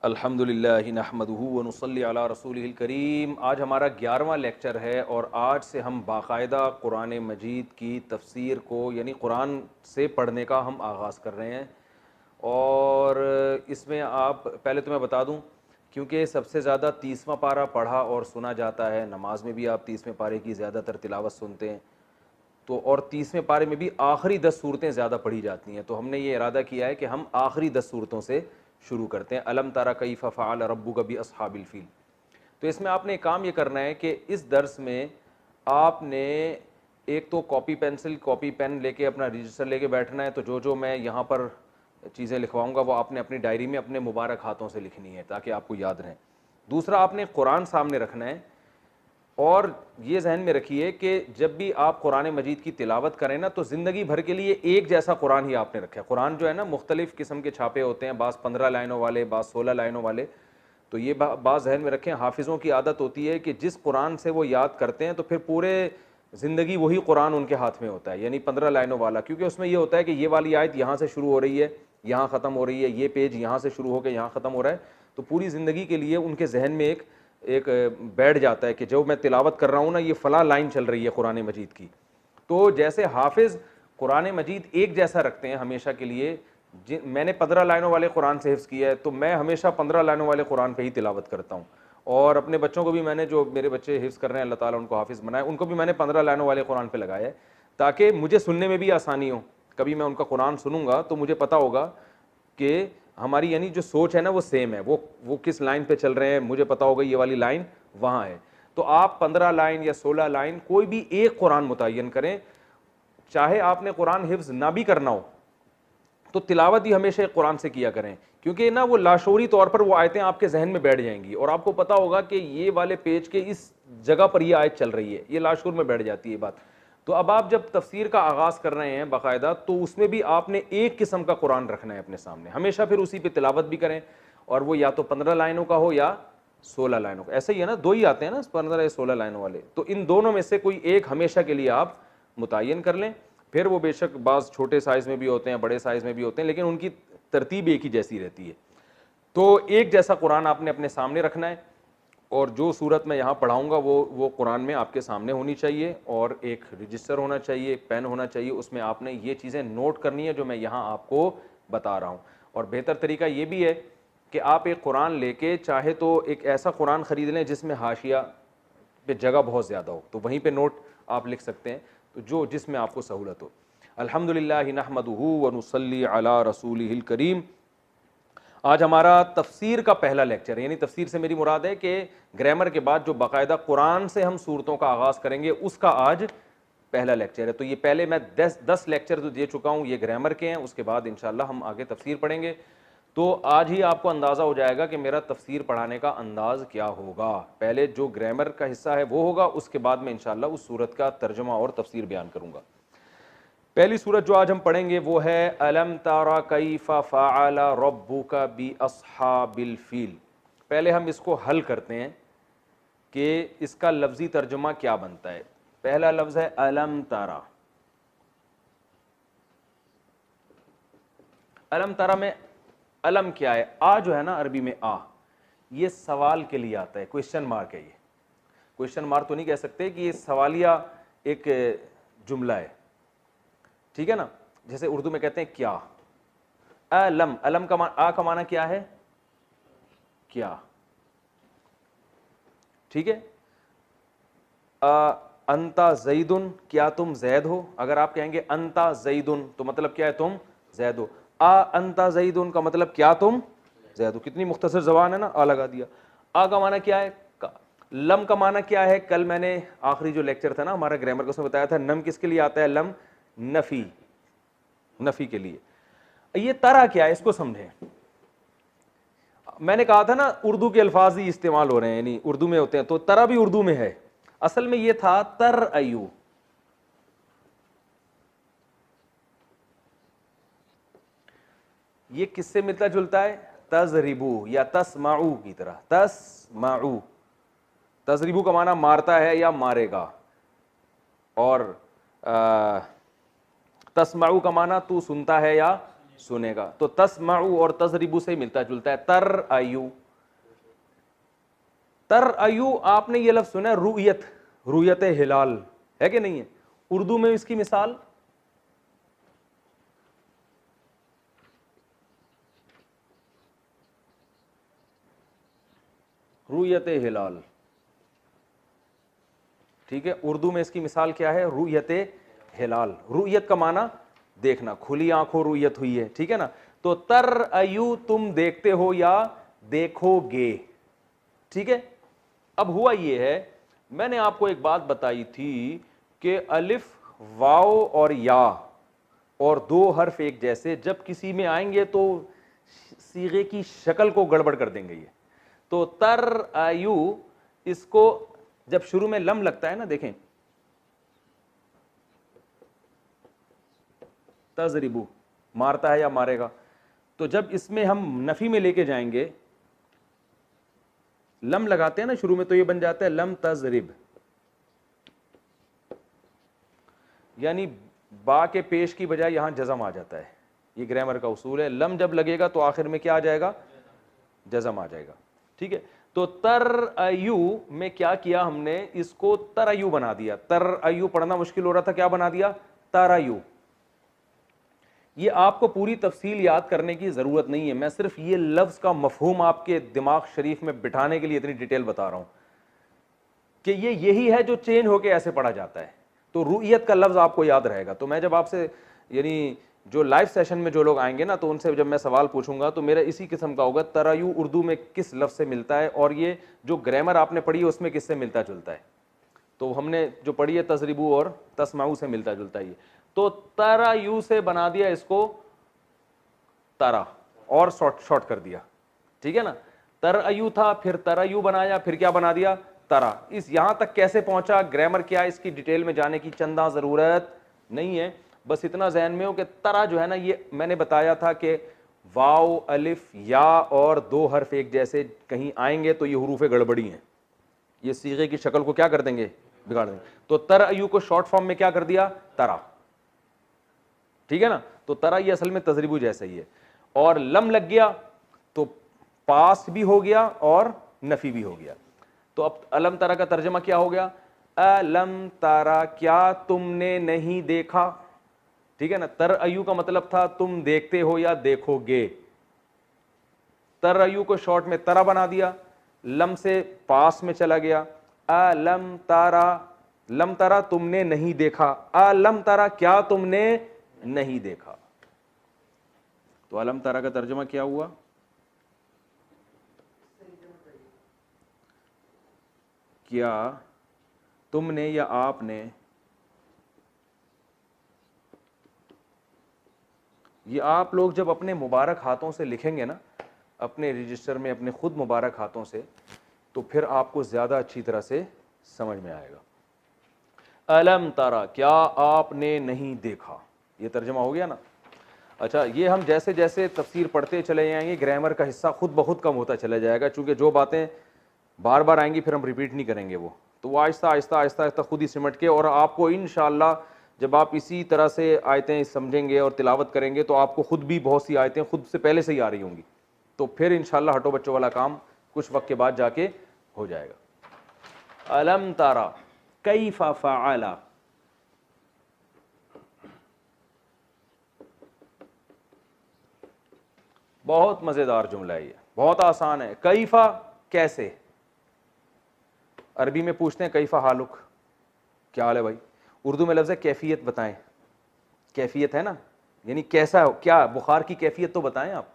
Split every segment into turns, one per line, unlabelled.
अल्हम्दुलिल्लाहि नहमदुहु व नुसल्ली अला रसूलिहिल करीम। आज हमारा 11वां लेक्चर है और आज से हम बाकायदा कुरान मजीद की तफसीर को यानी कुरान से पढ़ने का हम आगाज़ कर रहे हैं। और इसमें आप पहले तो मैं बता दूं, क्योंकि सबसे ज़्यादा 30वां पारा पढ़ा और सुना जाता है, नमाज में भी आप 30वें पारे की ज़्यादातर तिलावत सुनते हैं, तो और 30वें पारे में भी आखिरी 10 सूरतें ज़्यादा पढ़ी जाती हैं। तो हमने ये इरादा किया है कि हम आखिरी 10 सूरतों से शुरू करते हैं। अलम तारा कैफ़ फ़अल रब्बुक बि अस्हाबिल फ़ील। तो इसमें आपने एक काम ये करना है कि इस दर्स में आपने एक तो कॉपी पेन लेके अपना रजिस्टर लेके बैठना है। तो जो मैं यहाँ पर चीज़ें लिखवाऊँगा वो आपने अपनी डायरी में अपने मुबारक हाथों से लिखनी है ताकि आपको याद रहें। दूसरा, आपने कुरान सामने रखना है और ये जहन में रखिए कि जब भी आप कुरान मजीद की तिलावत करें ना, तो ज़िंदगी भर के लिए एक जैसा कुरान ही आपने रखा है। कुरान जो है ना, मुख्तलिफ़ किस्म के छापे होते हैं, बाज़ 15 लाइनों वाले, बाज़ 16 लाइनों वाले। तो ये बात जहन में रखें, हाफिज़ों की आदत होती है कि जिस कुरान से वो याद करते हैं तो फिर पूरे ज़िंदगी वही कुरान उनके हाथ में होता है, यानी 15 लाइनों वाला। क्योंकि उसमें ये होता है कि ये वाली आयत यहाँ से शुरू हो रही है, यहाँ ख़त्म हो रही है, ये पेज यहाँ से शुरू होकर यहाँ ख़त्म हो रहा है। तो पूरी ज़िंदगी के लिए उनके जहन में एक बैठ जाता है कि जो मैं तिलावत कर रहा हूँ ना, ये फ़लाँ लाइन चल रही है कुरान मजीद की। तो जैसे हाफिज़ कुरान मजीद एक जैसा रखते हैं हमेशा के लिए, मैंने 15 लाइनों वाले कुरान से हिफ्ज़ किया है तो मैं हमेशा 15 लाइनों वाले कुरान पे ही तिलावत करता हूँ। और अपने बच्चों को भी मैंने, जो मेरे बच्चे हिफ्ज़ कर रहे हैं, अल्लाह ताला उनको हाफिज़ बनाए, उनको भी मैंने 15 लाइनों वाले कुरान पे लगाया है ताकि मुझे सुनने में भी आसानी हो। कभी मैं उनका कुरान सुनूंगा तो मुझे पता होगा कि हमारी यानी जो सोच है ना वो सेम है, वो किस लाइन पे चल रहे हैं, मुझे पता होगा ये वाली लाइन वहाँ है। तो आप 15 लाइन या 16 लाइन कोई भी एक कुरान मुतय्यन करें, चाहे आपने कुरान हिफ्ज़ ना भी करना हो तो तिलावत ही हमेशा कुरान से किया करें, क्योंकि ना वो लाशोरी तौर पर वो आयतें आपके जहन में बैठ जाएंगी और आपको पता होगा कि ये वाले पेज के इस जगह पर ये आयत चल रही है, ये लाशोर में बैठ जाती है बात। तो अब आप जब तफसीर का आगाज़ कर रहे हैं बाकायदा, तो उसमें भी आपने एक किस्म का कुरान रखना है अपने सामने हमेशा, फिर उसी पे तिलावत भी करें। और वो या तो 15 लाइनों का हो या 16 लाइनों का, ऐसे ही है ना, दो ही आते हैं ना 15 या 16 लाइनों वाले। तो इन दोनों में से कोई एक हमेशा के लिए आप मुतय्यन कर लें। फिर वो बेशक बाज़ छोटे साइज़ में भी होते हैं, बड़े साइज़ में भी होते हैं, लेकिन उनकी तरतीब एक ही जैसी रहती है। तो एक जैसा कुरान आपने अपने सामने रखना है और जो सूरत मैं यहाँ पढ़ाऊँगा वो कुरान में आपके सामने होनी चाहिए और एक रजिस्टर होना चाहिए, पेन होना चाहिए, उसमें आपने ये चीज़ें नोट करनी है जो मैं यहाँ आपको बता रहा हूँ। और बेहतर तरीका ये भी है कि आप एक कुरान लेके चाहे तो एक ऐसा कुरान ख़रीद लें जिसमें हाशिया पे जगह बहुत ज़्यादा हो, तो वहीं पे नोट आप लिख सकते हैं, तो जो जिसमें आपको सहूलत हो। अल्हम्दुलिल्लाहि नहमदुहु व नुसल्ली अला रसूलिहिल करीम। आज हमारा तफसीर का पहला लेक्चर है, यानी तफसीर से मेरी मुराद है कि ग्रामर के बाद जो बाकायदा कुरान से हम सूरतों का आगाज़ करेंगे उसका आज पहला लेक्चर है। तो ये पहले मैं 10 लेक्चर तो दे चुका हूँ, ये ग्रामर के हैं, उसके बाद इंशाल्लाह हम आगे तफसीर पढ़ेंगे। तो आज ही आपको अंदाज़ा हो जाएगा कि मेरा तफसीर पढ़ाने का अंदाज़ क्या होगा। पहले जो ग्रामर का हिस्सा है वो होगा, उसके बाद में इंशाल्लाह उस सूरत का तर्जुमा और तफसीर बयान करूँगा। पहली सूरत जो आज हम पढ़ेंगे वो है अलम तारा कैफ़ फ़अल रब्बुक बि अस्हाबिल फ़ील। पहले हम इसको हल करते हैं कि इसका लफ्ज़ी तर्जुमा क्या बनता है। पहला लफ्ज़ है अलम तारा। अलम तारा में अलम क्या है? आ जो है ना अरबी में आ, ये सवाल के लिए आता है, क्वेश्चन मार्क है। ये क्वेश्चन मार्क तो नहीं कह सकते कि ये सवालिया एक जुमला है, ठीक है ना। जैसे उर्दू में कहते हैं क्या, अलम, अलम का आ का माना क्या है? क्या, ठीक है। अंता जैदुन, क्या तुम जैद हो? अगर आप कहेंगे अंता जैदुन तो मतलब क्या है? तुम जैद हो। अंता जैदुन का मतलब क्या तुम जैद हो। कितनी मुख्तसर जबान है ना, आ लगा दिया। आ का माना क्या है? लम का माना क्या है? कल मैंने आखिरी जो लेक्चर था ना हमारा ग्रामर का, उसमें बताया था नम किसके लिए आता है? लम नफी, नफी के लिए। ये तरा क्या है, इसको समझें। मैंने कहा था ना उर्दू के अल्फाज ही इस्तेमाल हो रहे हैं, यानी उर्दू में होते हैं, तो तरा भी उर्दू में है। असल में ये था तर अयू। ये किससे मिलता जुलता है? तजरिबू या तस्माऊ की तरह। तस्माऊ, तजरिबू का माना मारता है या मारेगा, और तस्माऊ का माना तू सुनता है या सुनेगा। तो तस्माउ और तजरिबू से मिलता जुलता है। तर आयु, तर आयु आपने ये लफ्ज सुना है, रुयत, रुयत हिलाल है कि नहीं है? उर्दू में इसकी मिसाल रुयत हिलाल, ठीक है। उर्दू में इसकी मिसाल क्या है? रुयत हिलाल। रुयत का माना देखना, खुली आंखों रुयत हुई है, ठीक है ना। तो तर अयु तुम देखते हो या देखोगे, ठीक है। अब हुआ ये है, मैंने आपको एक बात बताई थी कि अलिफ, वाव और या और दो हर्फ एक जैसे जब किसी में आएंगे तो सीगे की शक्ल को गड़बड़ कर देंगे ये। तो तर आयु, इसको जब शुरू में लम लगता है ना, देखें तजरिबू मारता है या मारेगा, तो जब इसमें हम नफी में लेके जाएंगे, लम लगाते हैं ना शुरू में, तो ये बन जाता है लम तजरिब, यानी बा के पेश की बजाय यहां जज़म आ जाता है। ये ग्रामर का उसूल है। लम जब लगेगा तो आखिर में क्या आ जाएगा? जज़म आ जाएगा, ठीक है। तो तर अयु में क्या किया हमने? इसको तरयु बना दिया। तर अयु पढ़ना मुश्किल हो रहा था, क्या बना दिया? तरयु। ये आपको पूरी तफसील याद करने की जरूरत नहीं है, मैं सिर्फ ये लफ्ज का मफहूम आपके दिमाग शरीफ में बिठाने के लिए इतनी डिटेल बता रहा हूं कि ये यही है जो चेंज होके ऐसे पढ़ा जाता है। तो रुयत का लफ्ज आपको याद रहेगा। तो मैं जब आपसे, यानी जो लाइव सेशन में जो लोग आएंगे ना, तो उनसे जब मैं सवाल पूछूंगा तो मेरा इसी किस्म का होगा, तरयु उर्दू में किस लफ्ज से मिलता है और ये जो ग्रामर आपने पढ़ी है उसमें किससे मिलता जुलता है। तो हमने जो पढ़ी है तजरिबू और तस्माऊ से मिलता जुलता है। तो तरयु से बना दिया इसको तरा और शॉर्ट कर दिया, ठीक है ना। तरयु था, फिर तरयु बनाया, फिर क्या बना दिया? तरा। इस यहां तक कैसे पहुंचा, ग्रामर क्या, इसकी डिटेल में जाने की चंदा जरूरत नहीं है। बस इतना जहन में हो कि तरा जो है ना, ये मैंने बताया था कि वाव, अलिफ, या और दो हर्फ एक जैसे कहीं आएंगे तो ये हुरूफ गड़बड़ी हैं, ये सीगे की शक्ल को क्या कर देंगे? बिगाड़ देंगे। तो तरयु को शॉर्ट फॉर्म में क्या कर दिया? तरा, ठीक है ना। तो तरा ये असल में तजरिबू जैसा ही है। और लम लग गया तो पास भी हो गया और नफी भी हो गया। तो अब अलम तरा का तर्जमा क्या हो गया? अलम तारा, क्या तुमने नहीं देखा, ठीक है ना। तर अयु का मतलब था तुम देखते हो या देखोगे। तर अयु को शॉर्ट में तरा बना दिया, लम से पास में चला गया। अलम तारा, लम तारा तुमने नहीं देखा, अलम तारा क्या तुमने नहीं देखा। तो अलम तारा का तर्जुमा क्या हुआ? क्या तुमने या आपने, ये आप लोग जब अपने मुबारक हाथों से लिखेंगे ना अपने रजिस्टर में, अपने खुद मुबारक हाथों से, तो फिर आपको ज्यादा अच्छी तरह से समझ में आएगा। अलम तारा, क्या आपने नहीं देखा, ये तर्जुमा हो गया ना। अच्छा, ये हम जैसे जैसे तफसीर पढ़ते चले जाएंगे, ग्रामर का हिस्सा खुद ब खुद कम होता चला जाएगा, चूंकि जो बातें बार बार आएंगी फिर हम रिपीट नहीं करेंगे वो आहिस्ता आहिस्ता आहिस्ता आहिस्ता खुद ही सिमट के, और आपको इंशाअल्लाह जब आप इसी तरह से आयतें समझेंगे और तिलावत करेंगे तो आपको खुद भी बहुत सी आयतें खुद से पहले से ही आ रही होंगी। तो फिर इंशाअल्लाह हटो बच्चों वाला काम कुछ वक्त के बाद जाके हो जाएगा। अलम तारा कैफा फ़अला, बहुत मजेदार जुमला है, ये बहुत आसान है। कैफा कैसे, अरबी में पूछते हैं कैफा हालुक, क्या हाल है भाई। उर्दू में लफ्ज़ है कैफियत, बताएं। कैफियत है ना, यानी कैसा हो, क्या बुखार की कैफियत तो बताएं आप।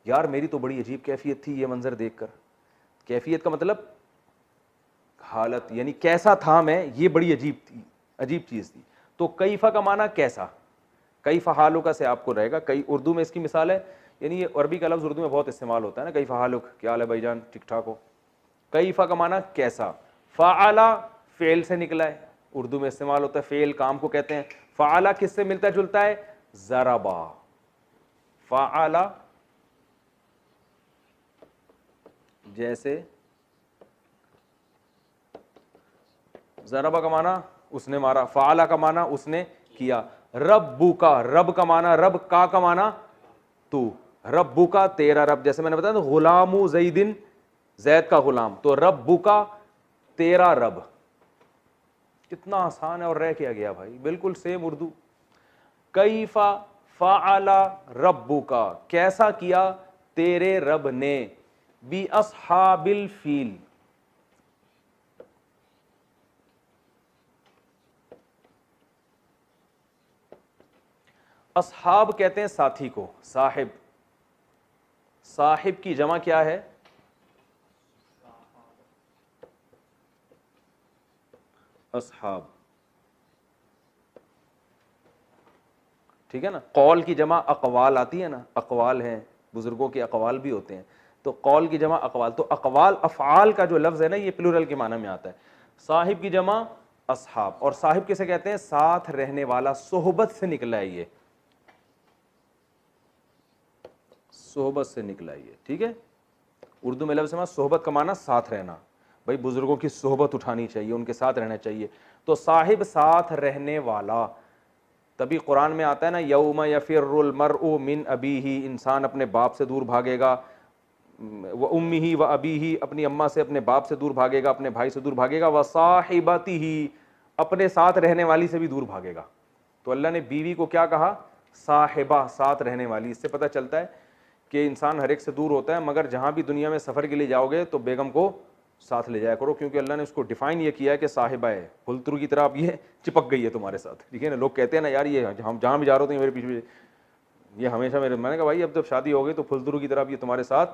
यार मेरी तो बड़ी अजीब कैफियत थी ये मंजर देखकर। कैफियत का मतलब हालत, यानी कैसा था मैं, ये बड़ी अजीब थी, अजीब चीज थी। तो कैफा का माना कैसा, कैफा हालुका से आपको रहेगा। कई उर्दू में इसकी मिसाल है, यानी ये अरबी का लफ्ज़ उर्दू में बहुत इस्तेमाल होता है ना, कैफा हालुक, क्या हाल है भाईजान, ठीक ठाक हो। कैफा का माना कैसा। फ़अला फ़ेल से निकला है, उर्दू में इस्तेमाल होता है, फ़ेल काम को कहते हैं। फ़अला किससे मिलता जुलता है? ज़रबा। फ़अला जैसे, ज़रबा का माना उसने मारा, फ़अला का माना उसने किया। रब्बू का, रब का माना, रब का माना तू, रब्बू का तेरा रब, जैसे मैंने बताया ना गुलामू जैदिन, जैद का गुलाम, तो रब्बू का तेरा रब। कितना आसान है और रह किया गया भाई, बिल्कुल सेम उर्दू। कैफा फ़अला रब्बू का, कैसा किया तेरे रब ने, बी अस्हाबिल फील, अस्हाब कहते हैं साथी को, साहिब, साहिब की जमा क्या है, अस्हाब, ठीक है ना। कौल की जमा अकवाल आती है ना, अकवाल हैं, बुजुर्गों के अकवाल भी होते हैं, तो कौल की जमा अकवाल, तो अकवाल अफ़आल का जो लफ्ज़ है ना ये प्लूरल के माना में आता है। साहिब की जमा अस्हाब, और साहिब किसे कहते हैं, साथ रहने वाला, सोहबत से निकला है ये, सोहबत से निकला है ये, ठीक है। उर्दू में लफ्ज़ सोहबत का माना साथ रहना, भाई बुजुर्गों की सोहबत उठानी चाहिए, उनके साथ रहना चाहिए, तो साहिब साथ रहने वाला। तभी कुरान में आता है ना, यौम यफिरुल मरउ मिन अबीही, इंसान अपने बाप से दूर भागेगा, व उम्मिही व अबीही, अपनी अम्मा से अपने बाप से दूर भागेगा, अपने भाई से दूर भागेगा, व साहिबतिही, अपने साथ रहने वाली से भी दूर भागेगा। तो अल्लाह ने बीवी को क्या कहा, साहिबा, साथ रहने वाली। इससे पता चलता है कि इंसान हर एक से दूर होता है, मगर जहाँ भी दुनिया में सफ़र के लिए जाओगे तो बेगम को साथ ले जाया करो, क्योंकि अल्लाह ने उसको डिफाइन ये किया है कि साहिबा है, फुलतरू की तरह अब ये चिपक गई है तुम्हारे साथ, ठीक है ना। लोग कहते हैं ना यार ये हम जहाँ भी जा रहे हो तो मेरे पीछे, ये हमेशा मेरे, मैंने कहा भाई अब जब शादी हो गई तो फुलतरू की तरह अब ये तुम्हारे साथ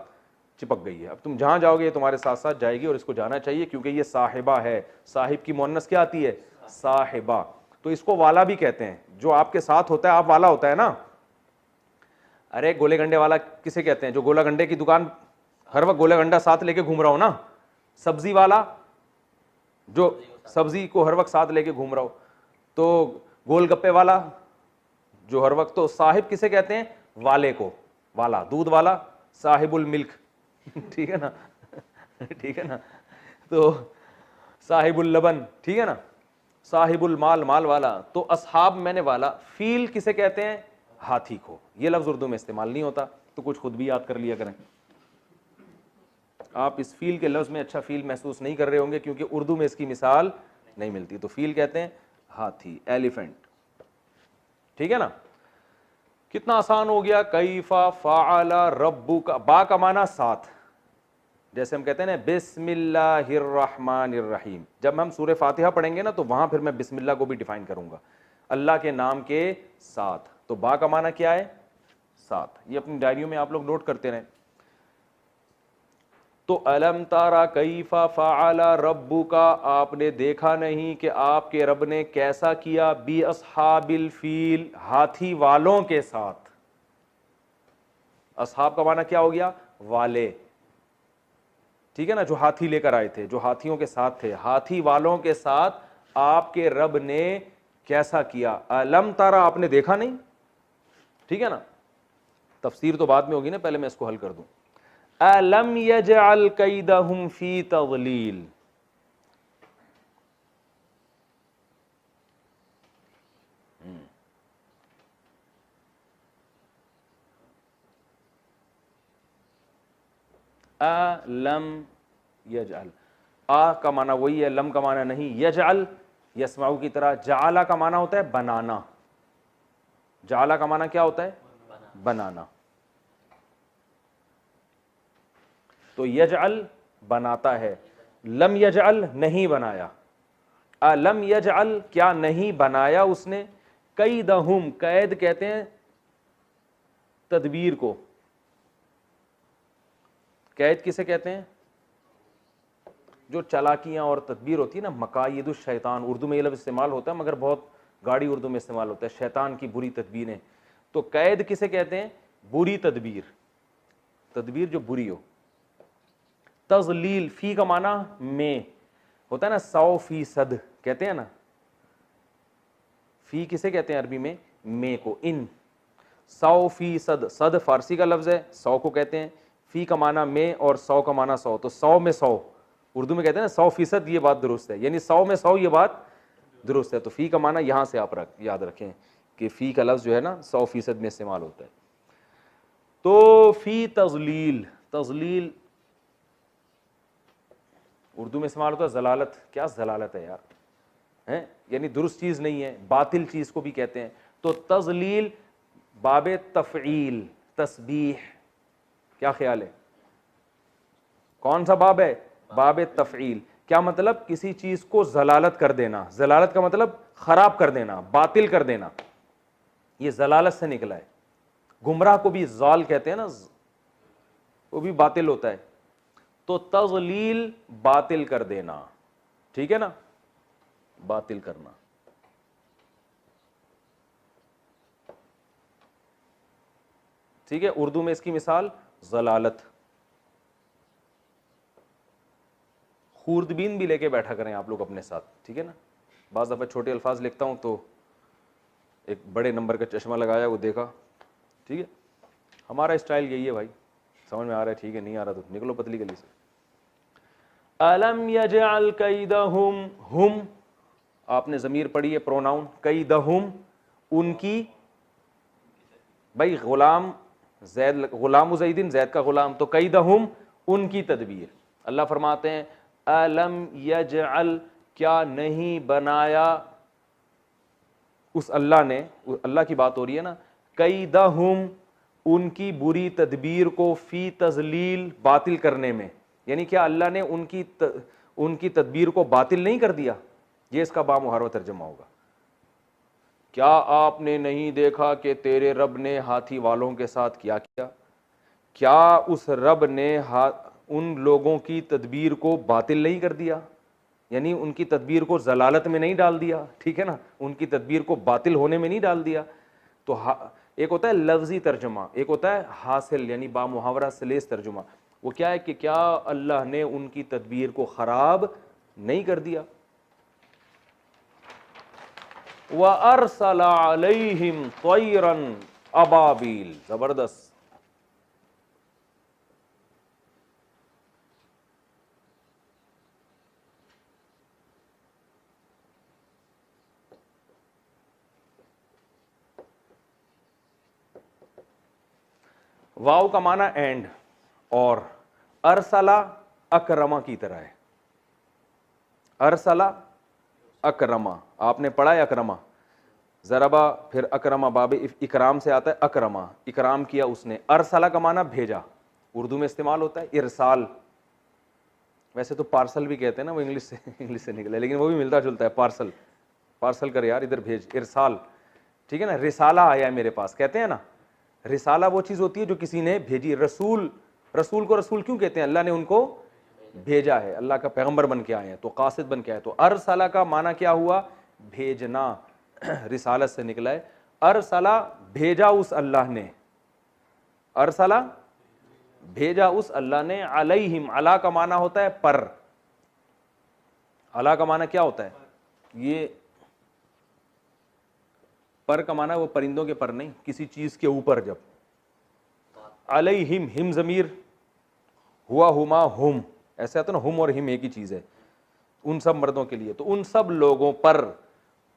चिपक गई है, अब तुम जहाँ जाओगे ये तुम्हारे साथ साथ जाएगी, और इसको जाना चाहिए क्योंकि ये साहिबा है। साहिब की मुअन्नस क्या आती है, साहिबा। तो इसको वाला भी कहते हैं, जो आपके साथ होता है, आप वाला होता है ना। अरे गोले गंडे वाला किसे कहते हैं, जो गोला गंडे की दुकान हर वक्त गोला गंडा साथ लेके घूम रहा हो ना। सब्जी वाला, जो सब्जी को हर वक्त साथ लेके घूम रहा हो। तो गोलगप्पे वाला, जो हर वक्त। तो साहिब किसे कहते हैं, वाले को, वाला, दूध वाला, साहिबुल मिल्क ठीक है ना ठीक है ना। तो साहिबुल लबन, ठीक है ना। साहिबुल माल, माल वाला। तो असहाब मैंने वाला। फील किसे कहते हैं, हाथी को। ये लफ्ज उर्दू में इस्तेमाल नहीं होता, तो कुछ खुद भी याद कर लिया करें। आप इस फील के लफ्ज में अच्छा फील महसूस नहीं कर रहे होंगे क्योंकि उर्दू में इसकी मिसाल नहीं मिलती। तो फील कहते हैं हाथी, एलिफेंट, ठीक है ना। कितना आसान हो गया। कैफा फ़अला रब्बुका, बा का माना साथ, जैसे हम कहते हैं ना बिस्मिल्लाहिर्रहमानिर्रहीम। जब हम सूरह फातिहा पढ़ेंगे ना तो वहां फिर मैं बिस्मिल्लाह को भी डिफाइन करूंगा, अल्लाह के नाम के साथ। तो बा का माना क्या है, साथ। ये अपनी डायरियों में आप लोग नोट करते रहें। तो अलम तारा कैफा फ़अला रब्बुका, आपने देखा नहीं कि आपके रब ने कैसा किया, बी अस्हाबिल फील, हाथी वालों के साथ। असहाब का माना क्या हो गया, वाले, ठीक है ना, जो हाथी लेकर आए थे, जो हाथियों के साथ थे। हाथी वालों के साथ आपके रब ने कैसा किया। अलम तारा, आपने देखा नहीं, ठीक है ना। तफसीर तो बाद में होगी ना, पहले मैं इसको हल कर दूं। अलम यजअल कैदहुम फी तज़लील, अलम यजअल, आ का माना वही है, लम का माना नहीं। यजअल यस्माउ की तरह। जाला का माना होता है बनाना, जाला का माना क्या होता है, बनाना। तो यजअल बनाता है, लम यजअल नहीं बनाया। अलम यजअल क्या नहीं बनाया उसने, कैदहुम, कैद कहते हैं तदबीर को। कैद किसे कहते हैं, जो चालाकियां और तदबीर होती है ना, मकायिदुश शैतान, उर्दू में ये लफ्ज़ इस्तेमाल होता है मगर बहुत गाढ़ी उर्दू में इस्तेमाल होता है, शैतान की बुरी तदबीरें। तो कैद किसे कहते हैं, बुरी तदबीर, तदबीर जो बुरी हो। तज़लील, फी का माना में होता है ना, 100% कहते हैं ना। फी किसे कहते हैं अरबी में को, इन। 100%, सद फारसी का लफ्ज़ है, 100 को कहते हैं। फी का माना में और 100 का माना 100, तो 100 में 100, उर्दू में कहते हैं ना 100%, ये बात दुरुस्त है, यानी 100 में 100 ये बात दुरुस्त है। तो फ़ी का माना यहाँ से आप याद रखें कि फ़ी का लफ्ज़ जो है ना 100% में इस्तेमाल होता है। तो फी तजलील, तजलील उर्दू में इस्तेमाल होता है जलालत। क्या जलालत है यार, है यानी दुरुस्त चीज नहीं है, बातिल चीज को भी कहते हैं। तो तजलील बाबे तफईल, तस्बीह, क्या ख्याल है, कौन सा बाब है, बाबे तफईल। क्या मतलब, किसी चीज को जलालत कर देना, जलालत का मतलब खराब कर देना, बातिल कर देना, ये जलालत से निकला है। गुमराह को भी जाल कहते हैं ना, वो भी बातिल होता है। तो तजलील बातिल कर देना, ठीक है ना, बातिल करना। ठीक है, उर्दू में इसकी मिसाल जलालत। खुर्दबीन भी लेके बैठा करें आप लोग अपने साथ, ठीक है ना। बाज़ दफ़ा छोटे अल्फाज लिखता हूं तो एक बड़े नंबर का चश्मा लगाया, वो देखा, ठीक है। हमारा स्टाइल यही है भाई, समझ में आ रहा है, ठीक है, नहीं आ रहा तो निकलो पतली गली से। अलम यजअल कैदहुम, हुम आपने ज़मीर पढ़ी है, प्रोनाउन, कैदहुम उनकी, भाई गुलाम जैद, गुलाम ज़ैदिन जैद का गुलाम, तो कैदहुम उनकी तदबीर। अल्लाह फरमाते हैं अलम यजअल, क्या नहीं बनाया उस अल्लाह ने, अल्लाह की बात हो रही है ना, कैदहुम उनकी बुरी तदबीर को, फी तजलील बातिल करने में, यानी क्या अल्लाह ने उनकी तदबीर को बातिल नहीं कर दिया। ये इसका बामुहारा तर्जुमा होगा। क्या आपने नहीं देखा कि तेरे रब ने हाथी वालों के साथ क्या किया, क्या उस रब ने उन लोगों की तदबीर को बातिल नहीं कर दिया, यानी उनकी तदबीर को जलालत में नहीं डाल दिया, ठीक है ना, उनकी तदबीर को बातिल होने में नहीं डाल दिया। तो एक होता है लफ्जी तर्जुमा, एक होता है हासिल यानी बामुहावरा सलेस तर्जुमा। वो क्या है कि क्या अल्लाह ने उनकी तदबीर को खराब नहीं कर दिया। व अरसला अलैहिम तैरन अबाबील, जबरदस्त। वाव का माना एंड, और अरसला अकरमा की तरह है। अरसला अकरमा आपने पढ़ा है, अकरमा जरबा फिर अकरमा बाबे इकराम से आता है, अकरमा इकराम किया उसने। अरसला का माना भेजा, उर्दू में इस्तेमाल होता है इरसाल। वैसे तो पार्सल भी कहते हैं ना, वो इंग्लिश से निकले, लेकिन वो भी मिलता जुलता है। पार्सल, पार्सल कर यार, इधर भेज, इरसाल, ठीक है ना। रिसाला आया है मेरे पास, कहते हैं ना, रिसाला वो चीज होती है जो किसी ने भेजी। रसूल, रसूल को रसूल क्यों कहते हैं, अल्लाह ने उनको भेजा है, अल्लाह का पैगंबर बन के आए हैं, तो कासिद बन के आए। तो अरसला का माना क्या हुआ, भेजना, रिसालत से निकला है। अरसला भेजा उस अल्लाह ने, अरसला भेजा उस अल्लाह ने, अलैहिम, अला का माना होता है पर, अला का माना क्या होता है, ये पर का माना वो परिंदों के पर नहीं, किसी चीज के ऊपर। जब अलैहिम, हिम जमीर हुआ, हुमा हुम, ऐसे आता ना, हुम और हिम एक ही चीज है, उन सब मर्दों के लिए। तो उन सब लोगों पर,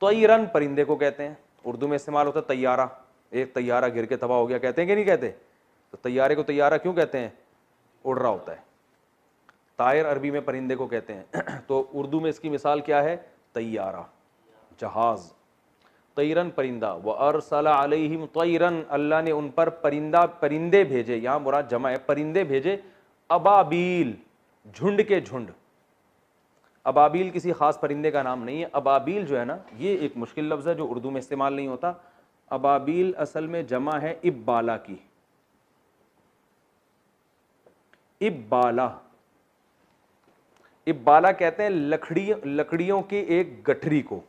तैरन परिंदे को कहते हैं, उर्दू में इस्तेमाल होता है तैयारा। एक तैयारा गिर के तबाह हो गया, कहते हैं कि नहीं कहते, तो तैयारे को तैयारा क्यों कहते हैं, उड़ रहा होता है। तायर अरबी में परिंदे को कहते हैं। तो उर्दू में इसकी मिसाल क्या है, तैयारा, जहाज। तैरन परिंदा, व अरसला अलैहिम तैरन, अल्लाह ने उन पर परिंदा, परिंदे भेजे, यहां मुराद जमा है, परिंदे भेजे, अबाबील, झुंड के झुंड। अबाबील किसी खास परिंदे का नाम नहीं है। अबाबील जो है ना, ये एक मुश्किल लफ्ज़ है जो उर्दू में इस्तेमाल नहीं होता। अबाबील असल में जमा है इब्बाला की, इब्बाला, इब्बाला कहते हैं लकड़ियों की एक गठरी को,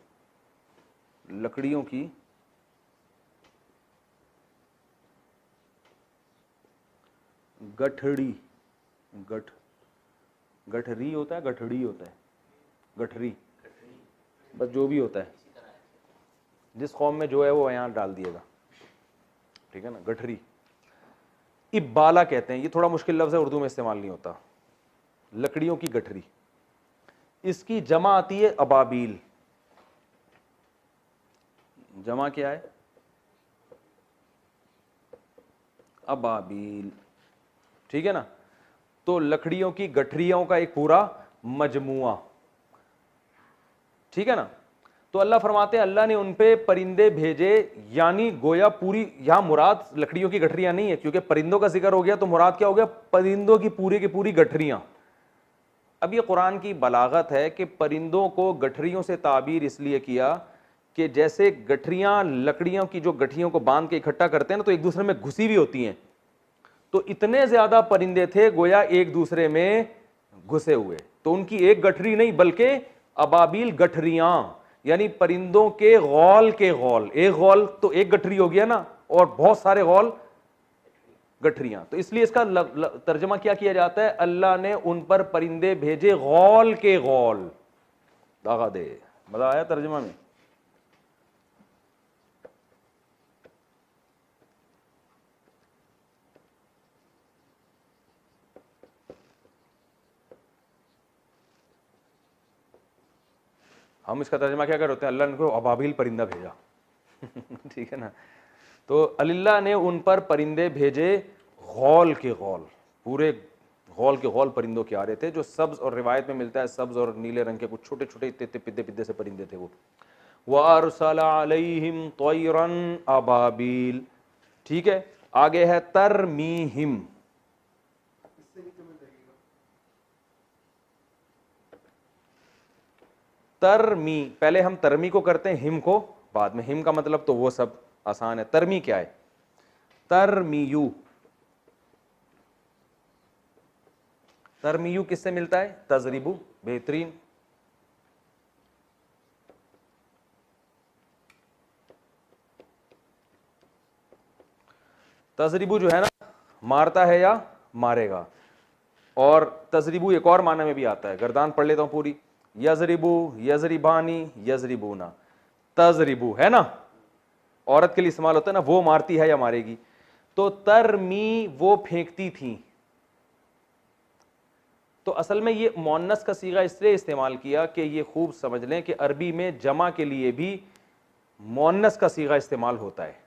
लकड़ियों की गठड़ी, गठरी होता है, गठड़ी होता है, गठरी, बस जो भी होता है, जिस कौम में जो है वो यहां डाल दिएगा, ठीक है ना। गठरी, इब्बाला कहते हैं, ये थोड़ा मुश्किल लफ्ज़ है, उर्दू में इस्तेमाल नहीं होता। लकड़ियों की गठरी, इसकी जमा आती है अबाबील। जमा क्या है, अबाबील, ठीक है ना। तो लकड़ियों की गठरियों का एक पूरा मजमुआ, ठीक है ना। तो अल्लाह फरमाते हैं अल्लाह ने उन पे परिंदे भेजे, यानी गोया पूरी, यहां मुराद लकड़ियों की गठरियां नहीं है, क्योंकि परिंदों का जिक्र हो गया तो मुराद क्या हो गया, परिंदों की पूरी गठरियां। अब ये कुरान की बलागत है कि परिंदों को गठरियों से ताबीर इसलिए किया कि जैसे गठरियां लकड़ियों की जो गठरियों को बांध के इकट्ठा करते हैं ना, तो एक दूसरे में घुसी भी होती हैं, तो इतने ज्यादा परिंदे थे गोया एक दूसरे में घुसे हुए, तो उनकी एक गठरी नहीं बल्कि अबाबील गठरियां, यानी परिंदों के गौल, एक गौल तो एक गठरी हो गया ना, और बहुत सारे गौल गठरियां, तो इसलिए इसका तर्जमा क्या किया जाता है, अल्लाह ने उन पर परिंदे भेजे गौल के गौल। दागा दे, मजा आया तर्जमा में। हम इसका तर्जमा क्या कर होते हैं, अल्लाह ने अबाबील परिंदा भेजा ठीक है ना। तो अल्लाह ने उन पर परिंदे भेजे गौल के गौल, पूरे गौल के गौल परिंदों के आ रहे थे, जो सब्ज, और रिवायत में मिलता है सब्ज और नीले रंग के कुछ छोटे छोटे इतने पिद्दे पिद्दे से परिंदे थे वो। वअरसला अलैहिम तयरन अबाबील, ठीक है। आगे है तरमीहिम, तरमी, पहले हम तरमी को करते हैं, हिम को बाद में। हिम का मतलब तो वो सब आसान है, तरमी क्या है, तरमीयू, तरमीयू किससे मिलता है, तजरिबू, बेहतरीन। तजरिबू जो है ना, मारता है या मारेगा, और तजरिबू एक और माना में भी आता है, गर्दान पढ़ लेता हूं पूरी, यजरिबू, यजरिबानी, यजरिबूना, तजरिबू है ना, औरत के लिए इस्तेमाल होता है ना, वो मारती है या मारेगी। तो तरमी, वो फेंकती थी। तो असल में ये मुअन्नस का सीगा इसलिए इस्तेमाल किया कि ये खूब समझ लें कि अरबी में जमा के लिए भी मुअन्नस का सीगा इस्तेमाल होता है।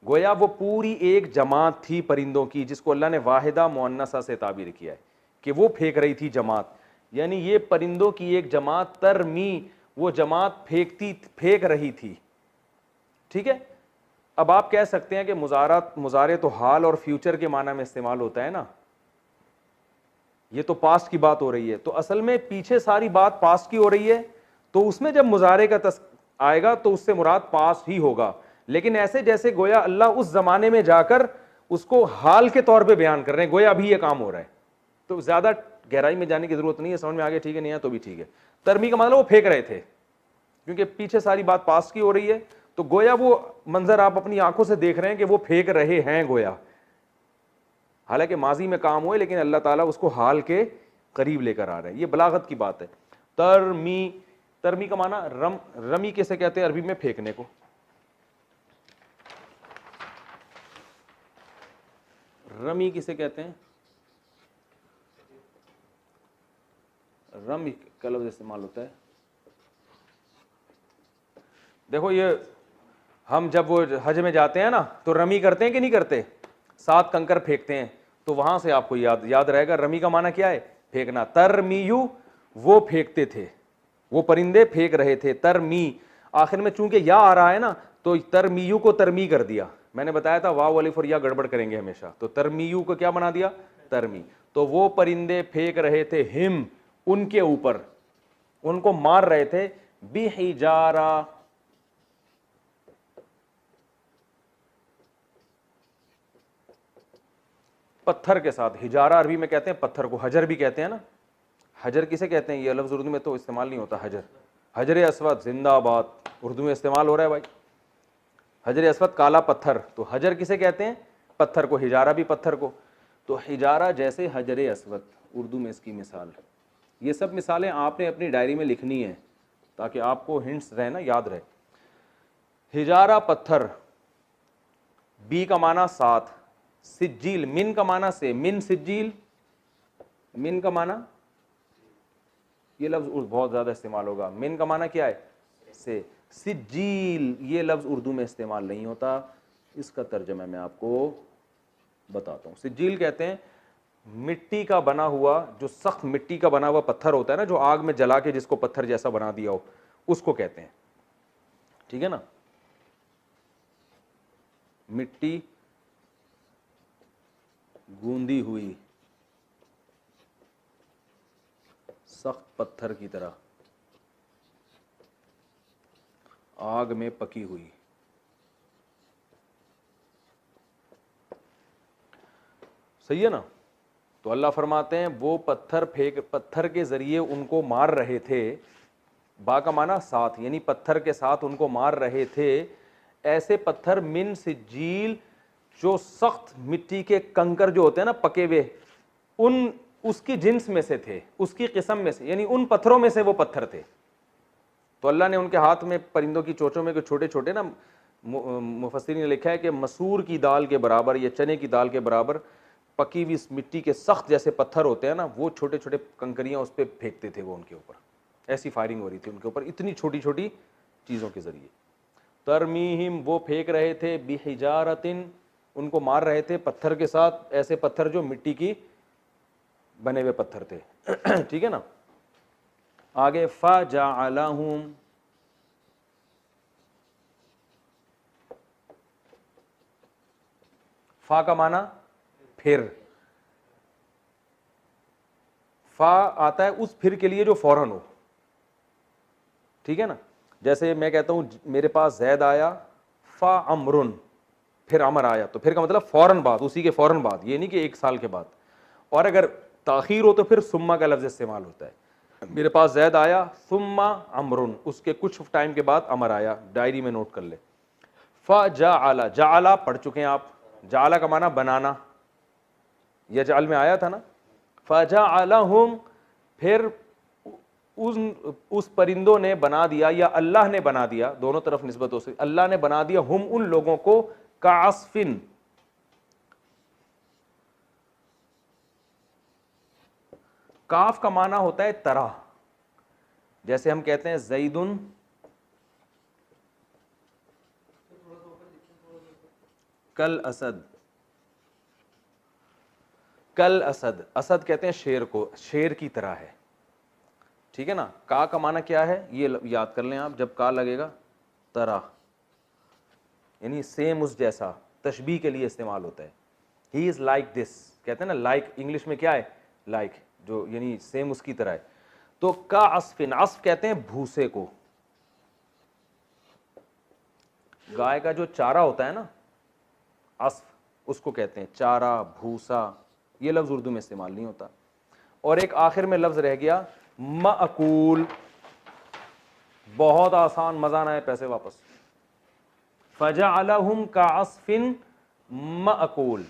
गोया वो पूरी एक जमात थी परिंदों की, जिसको अल्लाह ने वाहिदा मुअन्नसा से ताबीर किया है कि वो फेंक रही थी जमात, यानी ये परिंदों की एक जमात, तरमी, वो जमात फेंक रही थी, ठीक है। अब आप कह सकते हैं कि मुजारे तो हाल और फ्यूचर के माना में इस्तेमाल होता है ना, ये तो पास्ट की बात हो रही है, तो असल में पीछे सारी बात पास्ट की हो रही है, तो उसमें जब मुजारे का आएगा तो उससे मुराद पास्ट ही होगा। लेकिन ऐसे जैसे गोया अल्लाह उस जमाने में जाकर उसको हाल के तौर पे बयान कर रहे हैं, गोया अभी ये काम हो रहा है, तो ज्यादा गहराई में जाने की जरूरत नहीं है, समझ में आ गया, ठीक है, नहीं है तो भी ठीक है। तरमी का मतलब वो फेंक रहे थे, क्योंकि पीछे सारी बात पास्ट की हो रही है, तो गोया वो मंजर आप अपनी आंखों से देख रहे हैं कि वो फेंक रहे हैं गोया, हालांकि माजी में काम हुए, लेकिन अल्लाह ताला उसको हाल के करीब लेकर आ रहे हैं, ये बलागत की बात है। तरमी, तरमी का माना रमी कैसे कहते हैं अरबी में, फेंकने को। रमी किसे कहते हैं, रमी का लफ्ज़ इस्तेमाल होता है। देखो ये हम जब वो हज में जाते हैं ना, तो रमी करते हैं कि नहीं करते, 7 कंकर फेंकते हैं, तो वहां से आपको याद रहेगा रमी का माना क्या है, फेंकना। तरमीयू, वो फेंकते थे, वो परिंदे फेंक रहे थे। तरमी, आखिर में चूंकि या आ रहा है ना, तो तरमीयू को तरमी कर दिया, मैंने बताया था वाव अलिफ और या गड़बड़ करेंगे हमेशा, तो तरमीयू को क्या बना दिया, तरमी। तो वो परिंदे फेंक रहे थे, हिम, उनके ऊपर, उनको मार रहे थे, बिहिजारा, पत्थर के साथ। हिजारा अरबी में कहते हैं पत्थर को, हजर भी कहते हैं ना, हजर किसे कहते हैं, ये लफ्ज़ उर्दू में तो इस्तेमाल नहीं होता, हजर, हजर अस्वद जिंदाबाद, उर्दू में इस्तेमाल हो रहा है भाई, हजर अस्वद काला पत्थर, तो हजर किसे कहते हैं, पत्थर को, हिजारा भी पत्थर को। तो हिजारा जैसे हजर अस्वद, उर्दू में इसकी मिसाल। ये सब मिसालें आपने अपनी डायरी में लिखनी है ताकि आपको हिंट्स रहे ना, याद रहे। हिजारा पत्थर, बी का माना 7, सिज्जील, मिन का माना से, मिन सिज्जील, मिन का माना, ये लफ्ज बहुत ज्यादा इस्तेमाल होगा, मिन का माना क्या है, से। सिज्जील ये लफ्ज उर्दू में इस्तेमाल नहीं होता, इसका तर्जमा मैं आपको बताता हूँ। सिज्जील कहते हैं मिट्टी का बना हुआ, जो सख्त मिट्टी का बना हुआ पत्थर होता है ना, जो आग में जला के जिसको पत्थर जैसा बना दिया हो, उसको कहते हैं। ठीक है ना, मिट्टी गूंदी हुई सख्त पत्थर की तरह आग में पकी हुई। सही है ना। तो अल्लाह फरमाते हैं वो पत्थर के जरिए उनको मार रहे थे, बा का माना साथ, यानी पत्थर के साथ उनको मार रहे थे। ऐसे पत्थर मिन सिज्जील, जो सख्त मिट्टी के कंकर जो होते हैं ना पके हुए, उन उसकी जिन्स में से थे, उसकी किस्म में से, यानी उन पत्थरों में से वो पत्थर थे। तो अल्लाह ने उनके हाथ में परिंदों की चोंचों में छोटे छोटे ना, मुफस्सिरीन ने लिखा है कि मसूर की दाल के बराबर या चने की दाल के बराबर पकी हुई मिट्टी के सख्त जैसे पत्थर होते हैं ना, वो छोटे छोटे कंकरियां उस पर फेंकते थे वो उनके ऊपर। ऐसी फायरिंग हो रही थी उनके ऊपर इतनी छोटी छोटी चीज़ों के ज़रिए। तरमीहिम, वो फेंक रहे थे, बिहिजारतिन, उनको मार रहे थे पत्थर के साथ, ऐसे पत्थर जो मिट्टी की बने हुए पत्थर थे। ठीक है ना। आगे फजअलहुम, फा का माना फिर, फा आता है उस फिर के लिए जो फौरन हो। ठीक है ना, जैसे मैं कहता हूं मेरे पास जैद आया, फा अमरुन, फिर अमर आया, तो फिर का मतलब फौरन बाद, उसी के फौरन बाद, ये नहीं कि 1 साल के बाद। और अगर ताखीर हो तो फिर सुम्मा का लफ्ज इस्तेमाल होता है। मेरे पास जैद आया, सुम्मा अमरुन, उसके कुछ टाइम के बाद अमर आया, डायरी में नोट कर ले। फजअला, जअला पढ़ चुके हैं आप, जअला का माना बनाना, यजअल में आया था ना। फजअलहुम, फिर उस परिंदों ने बना दिया, या अल्लाह ने बना दिया, दोनों तरफ निस्बत हो सकती, अल्लाह ने बना दिया हुम, उन लोगों को, कास्फिन, काफ का माना होता है तरह। जैसे हम कहते हैं जैदुन कल असद, कल असद, असद कहते हैं शेर को, शेर की तरह है। ठीक है ना। का माना क्या है ये याद कर लें आप, जब का लगेगा तरह, यानी सेम उस जैसा, तशबीह के लिए इस्तेमाल होता है। ही इज लाइक दिस, कहते हैं ना लाइक, इंग्लिश में क्या है लाइक, जो यानी सेम उसकी तरह है। तो का अस्फिन, अस्फ कहते हैं भूसे को, गाय का जो चारा होता है ना, अस्फ उसको कहते हैं चारा, भूसा। ये लफ्ज उर्दू में इस्तेमाल नहीं होता। और एक आखिर में लफ्ज रह गया माकूल, बहुत आसान, मजा ना है पैसे वापस। फजअलहुम काअस्फिन माकूल,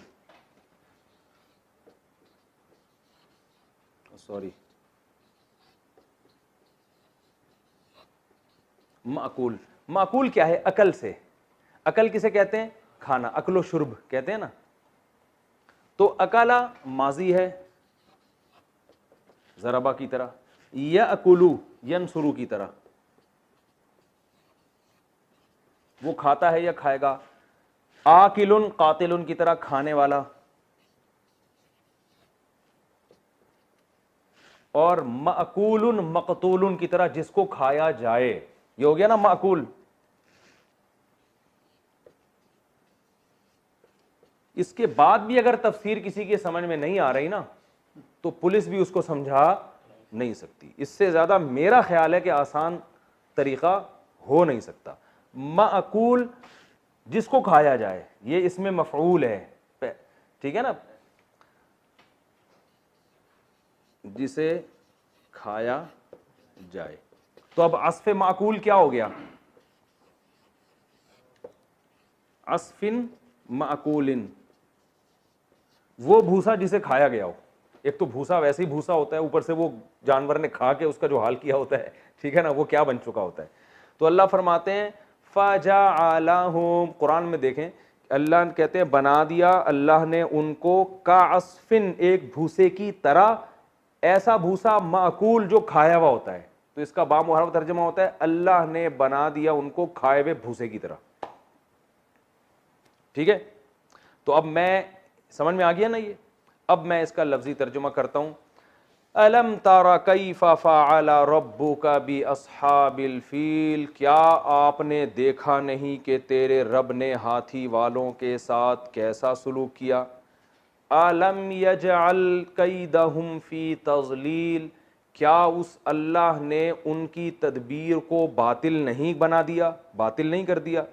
सॉरी, माकूल, माकूल क्या है, अकल से। अकल किसे कहते हैं, खाना, अकलो शुर्ब कहते हैं ना। तो अकाला माजी है जरबा की तरह, या अकुलू यनसुरू की तरह, वो खाता है या खाएगा। आकिलुन कातिलुन की तरह, खाने वाला। और माकूलुन मकतूलुन की तरह, जिसको खाया जाए। ये हो गया ना माकूल। इसके बाद भी अगर तफसीर किसी के समझ में नहीं आ रही ना, तो पुलिस भी उसको समझा नहीं सकती। इससे ज्यादा मेरा ख्याल है कि आसान तरीका हो नहीं सकता। माकूल, जिसको खाया जाए, ये इसमें मफऊल है। ठीक है ना, जिसे खाया जाए। तो अब अस्फे माकूल क्या हो गया, अस्फिन माकूलिन, वो भूसा जिसे खाया गया हो। एक तो भूसा वैसे ही भूसा होता है, ऊपर से वो जानवर ने खा के उसका जो हाल किया होता है, ठीक है ना, वो क्या बन चुका होता है। तो अल्लाह फरमाते हैं फजअलहुम, कुरान में देखें, अल्लाह कहते हैं बना दिया अल्लाह ने उनको, काअस्फिन, एक भूसे की तरह, ऐसा भूसा माकूल जो खाया हुआ होता है। तो इसका बामुहर्रफ तर्जुमा होता है अल्लाह ने बना दिया उनको खाए हुए भूसे की तरह। ठीक है, तो अब मैं, समझ में आ गया ना ये। अब मैं इसका लफ्जी तर्जुमा करता हूं। अलम तारा कैफा फ़अल रब्बुका बि अस्हाबिल फील, क्या आपने देखा नहीं कि तेरे रब ने हाथी वालों के साथ कैसा सलूक किया। अलम यजअल कैदहुम फी तज़लील, क्या उस अल्लाह ने उनकी तदबीर को बातिल नहीं बना दिया, बातिल नहीं कर दिया।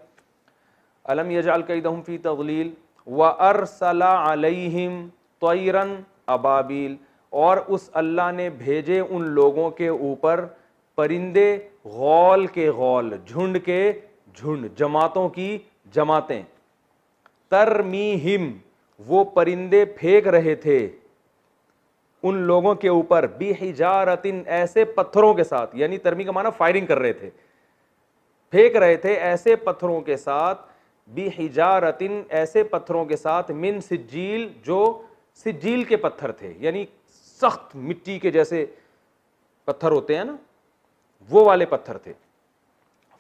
अलम यजअल कैदहुम फी तज़लील व अरसला अलैहिम तैरन अबाबिल, और उस अल्लाह ने भेजे उन लोगों के ऊपर परिंदे गौल के गौल, झुंड के झुंड, जमातों की जमातें। तरमीहिम, वो परिंदे फेंक रहे थे उन लोगों के ऊपर, बिहिजारतिन, ऐसे पत्थरों के साथ, यानी तरमी का माना फायरिंग कर रहे थे, फेंक रहे थे ऐसे पत्थरों के साथ, बिहिजारतिन, ऐसे पत्थरों के साथ, मिन सिज्जील, जो सिज्जील के पत्थर थे, यानी सख्त मिट्टी के जैसे पत्थर होते हैं ना, वो वाले पत्थर थे।